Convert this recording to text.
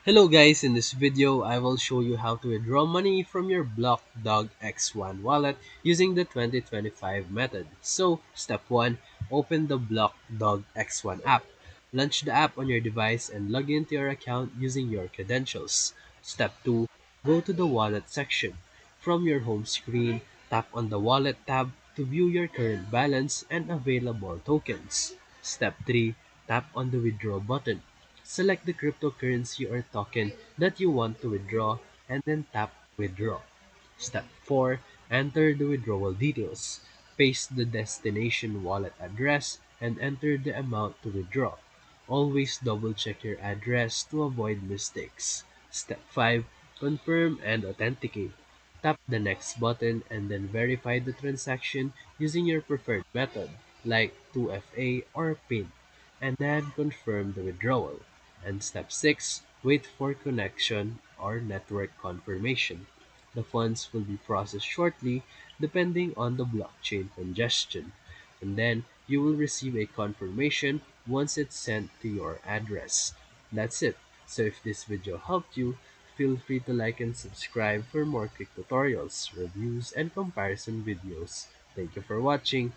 Hello guys, in this video I will show you how to withdraw money from your BlockDag X1 wallet using the 2025 method. So, step 1, open the BlockDag X1 app. Launch the app on your device and log into your account using your credentials. Step 2, go to the wallet section. From your home screen, tap on the wallet tab to view your current balance and available tokens. Step 3, tap on the withdraw button. Select the cryptocurrency or token that you want to withdraw and then tap Withdraw. Step 4. Enter the withdrawal details. Paste the destination wallet address and enter the amount to withdraw. Always double check your address to avoid mistakes. Step 5. Confirm and authenticate. Tap the next button and then verify the transaction using your preferred method like 2FA or PIN and then confirm the withdrawal. And step 6, wait for connection or network confirmation. The funds will be processed shortly depending on the blockchain congestion. And then you will receive a confirmation once it's sent to your address. That's it. So if this video helped you, feel free to like and subscribe for more quick tutorials, reviews, and comparison videos. Thank you for watching.